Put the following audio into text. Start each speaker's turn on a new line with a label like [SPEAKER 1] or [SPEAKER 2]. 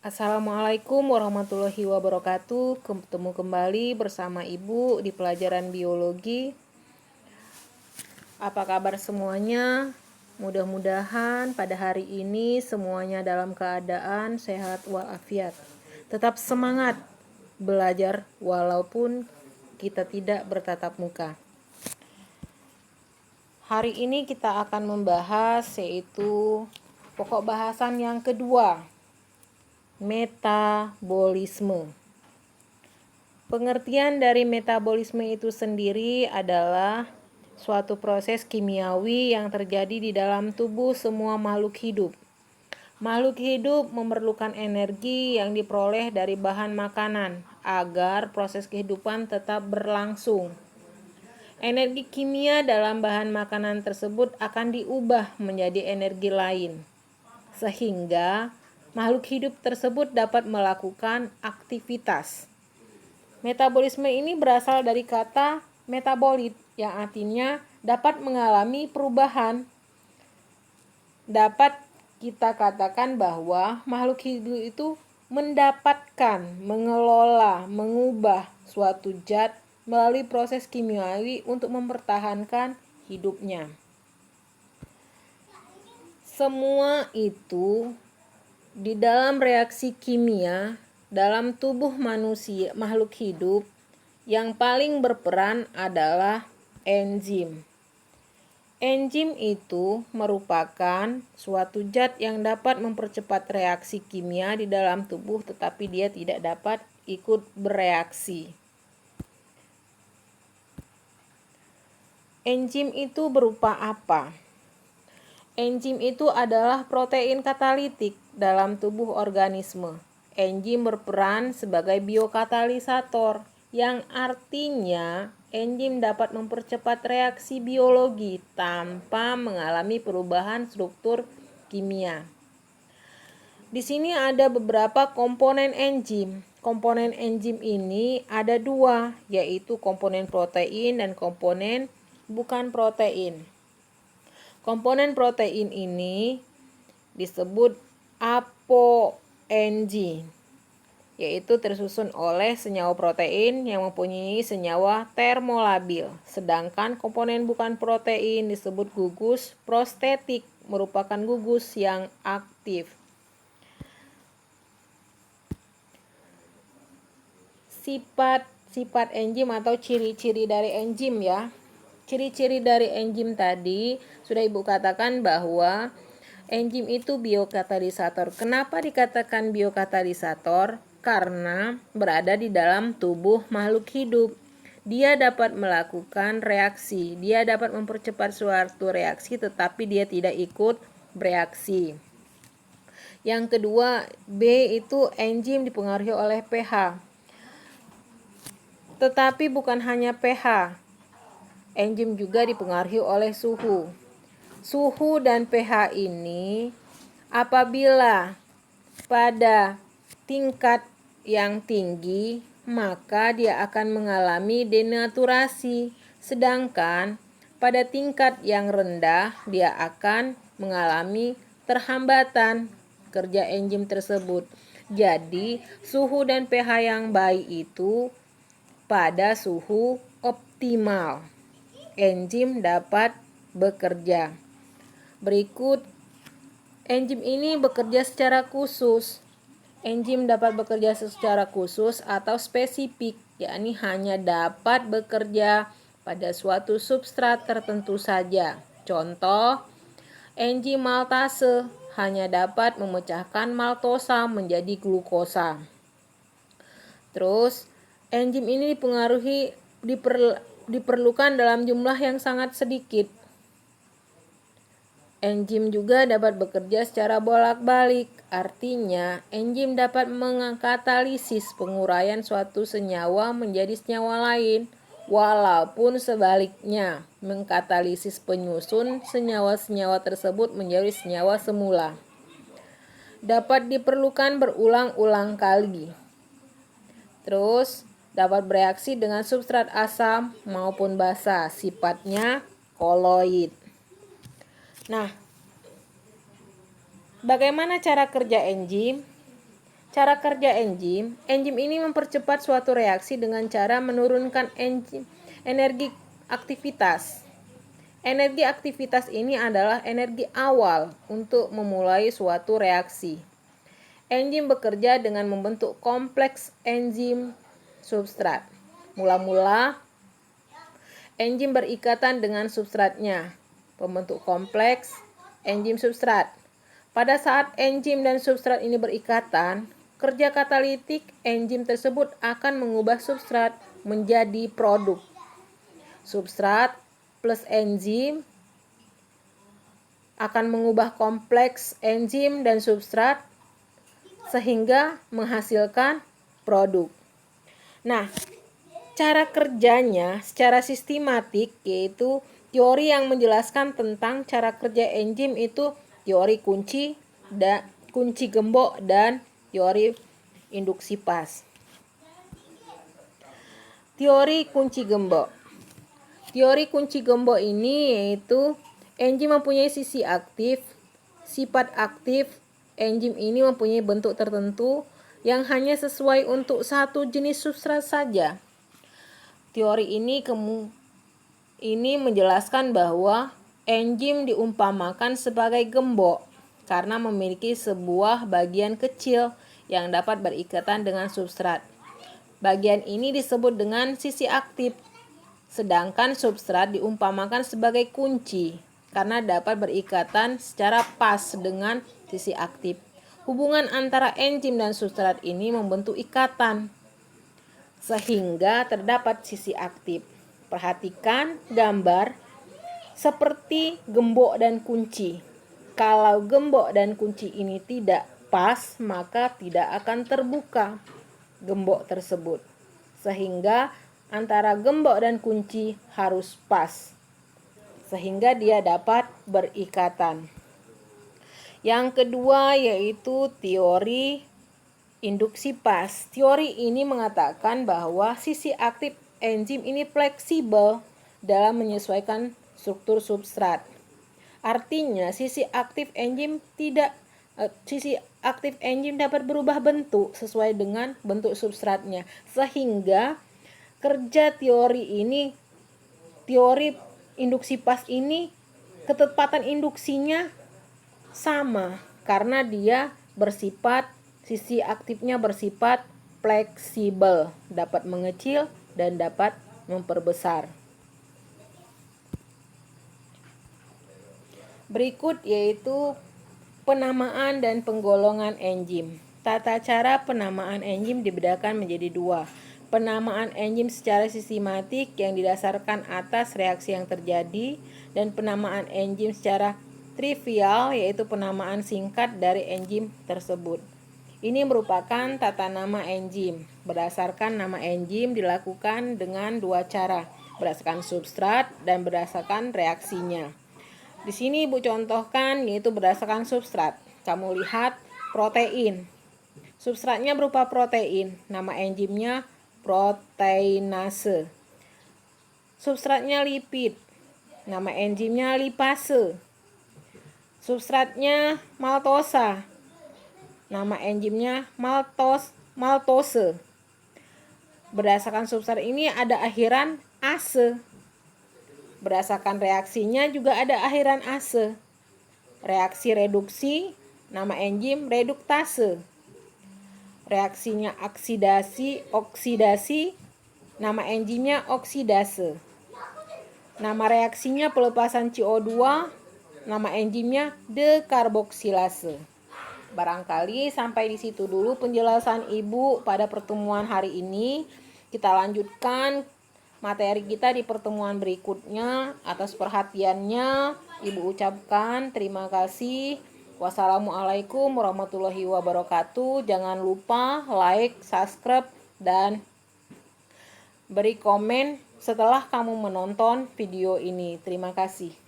[SPEAKER 1] Assalamualaikum warahmatullahi wabarakatuh. Ketemu kembali bersama Ibu di pelajaran biologi. Apa kabar semuanya? Mudah-mudahan pada hari ini semuanya dalam keadaan sehat walafiat. Tetap semangat belajar walaupun kita tidak bertatap muka. Hari ini kita akan membahas yaitu pokok bahasan yang kedua, metabolisme. Pengertian dari metabolisme itu sendiri adalah suatu proses kimiawi yang terjadi di dalam tubuh semua makhluk hidup. Makhluk hidup memerlukan energi yang diperoleh dari bahan makanan agar proses kehidupan tetap berlangsung. Energi kimia dalam bahan makanan tersebut akan diubah menjadi energi lain, sehingga makhluk hidup tersebut dapat melakukan aktivitas. Metabolisme ini berasal dari kata metabolit yang artinya dapat mengalami perubahan. Dapat kita katakan bahwa makhluk hidup itu mendapatkan, mengelola, mengubah suatu zat melalui proses kimiawi untuk mempertahankan hidupnya. Semua itu di dalam reaksi kimia dalam tubuh manusia, makhluk hidup, yang paling berperan adalah enzim. Enzim itu merupakan suatu zat yang dapat mempercepat reaksi kimia di dalam tubuh, tetapi dia tidak dapat ikut bereaksi. Enzim itu berupa apa? Enzim itu adalah protein katalitik dalam tubuh organisme. Enzim berperan sebagai biokatalisator, yang artinya enzim dapat mempercepat reaksi biologi tanpa mengalami perubahan struktur kimia. Di sini ada beberapa komponen enzim. Komponen enzim ini ada dua, yaitu komponen protein dan komponen bukan protein. Komponen protein ini disebut apoenzim, yaitu tersusun oleh senyawa protein yang mempunyai senyawa termolabil. Sedangkan komponen bukan protein disebut gugus prostetik, merupakan gugus yang aktif. Sifat enzim atau ciri-ciri dari enzim ya. Ciri-ciri dari enzim tadi sudah Ibu katakan bahwa enzim itu biokatalisator. Kenapa dikatakan biokatalisator? Karena berada di dalam tubuh makhluk hidup. Dia dapat melakukan reaksi, dia dapat mempercepat suatu reaksi, tetapi dia tidak ikut bereaksi. Yang kedua, B itu enzim dipengaruhi oleh pH. Tetapi bukan hanya pH. Enzim juga dipengaruhi oleh suhu. Suhu dan pH ini apabila pada tingkat yang tinggi, maka dia akan mengalami denaturasi. Sedangkan pada tingkat yang rendah, dia akan mengalami terhambatan kerja enzim tersebut. Jadi, suhu dan pH yang baik itu pada suhu optimal, enzim dapat bekerja. Berikut, enzim ini bekerja secara khusus. Enzim dapat bekerja secara khusus atau spesifik, yakni hanya dapat bekerja pada suatu substrat tertentu saja. Contoh, enzim maltase hanya dapat memecahkan maltosa menjadi glukosa. Terus, enzim ini diperlukan dalam jumlah yang sangat sedikit. Enzim juga dapat bekerja secara bolak-balik, artinya enzim dapat mengkatalisis penguraian suatu senyawa menjadi senyawa lain, walaupun sebaliknya mengkatalisis penyusun senyawa-senyawa tersebut menjadi senyawa semula. Dapat diperlukan berulang-ulang kali. Terus, dapat bereaksi dengan substrat asam maupun basa, sifatnya koloid. Nah, bagaimana cara kerja enzim? Cara kerja enzim. Enzim ini mempercepat suatu reaksi dengan cara menurunkan energi aktivitas. Energi aktivitas ini adalah energi awal untuk memulai suatu reaksi. Enzim bekerja dengan membentuk kompleks enzim substrat. Mula-mula, enzim berikatan dengan substratnya. Pembentuk kompleks enzim substrat. Pada saat enzim dan substrat ini berikatan, kerja katalitik enzim tersebut akan mengubah substrat menjadi produk. Substrat plus enzim akan mengubah kompleks enzim dan substrat sehingga menghasilkan produk. Nah, cara kerjanya secara sistematik yaitu teori yang menjelaskan tentang cara kerja enzim itu teori kunci gembok dan teori induksi pas. Teori kunci gembok. Teori kunci gembok ini yaitu enzim mempunyai sisi aktif, sifat aktif. Enzim ini mempunyai bentuk tertentu yang hanya sesuai untuk satu jenis substrat saja. Teori ini menjelaskan bahwa enzim diumpamakan sebagai gembok karena memiliki sebuah bagian kecil yang dapat berikatan dengan substrat. Bagian ini disebut dengan sisi aktif, sedangkan substrat diumpamakan sebagai kunci karena dapat berikatan secara pas dengan sisi aktif. Hubungan antara enzim dan substrat ini membentuk ikatan sehingga terdapat sisi aktif. Perhatikan gambar seperti gembok dan kunci. Kalau gembok dan kunci ini tidak pas, maka tidak akan terbuka gembok tersebut. Sehingga antara gembok dan kunci harus pas, sehingga dia dapat berikatan. Yang kedua yaitu teori induksi pas. Teori ini mengatakan bahwa sisi aktif enzim ini fleksibel dalam menyesuaikan struktur substrat. Artinya sisi aktif enzim dapat berubah bentuk sesuai dengan bentuk substratnya, sehingga kerja teori induksi pas ini ketepatan induksinya sama karena dia sisi aktifnya bersifat fleksibel, dapat mengecil dan dapat memperbesar. Berikut yaitu penamaan dan penggolongan enzim. Tata cara penamaan enzim dibedakan menjadi dua. Penamaan enzim secara sistematik yang didasarkan atas reaksi yang terjadi, dan penamaan enzim secara trivial yaitu penamaan singkat dari enzim tersebut. Ini merupakan tata nama enzim. Berdasarkan nama enzim dilakukan dengan dua cara, berdasarkan substrat dan berdasarkan reaksinya. Di sini Ibu contohkan yaitu berdasarkan substrat. Kamu lihat protein. Substratnya berupa protein. Nama enzimnya proteinase. Substratnya lipid. Nama enzimnya lipase. Substratnya maltosa. Nama enzimnya maltose. Berdasarkan substrat ini ada akhiran ase. Berdasarkan reaksinya juga ada akhiran ase. Reaksi reduksi, nama enzim reduktase. Reaksinya oksidasi, nama enzimnya oksidase. Nama reaksinya pelepasan CO2, nama enzimnya dekarboksilase. Barangkali sampai di situ dulu penjelasan Ibu pada pertemuan hari ini. Kita lanjutkan materi kita di pertemuan berikutnya. Atas perhatiannya Ibu ucapkan terima kasih. Wassalamualaikum warahmatullahi wabarakatuh. Jangan lupa like, subscribe, dan beri komen setelah kamu menonton video ini. Terima kasih.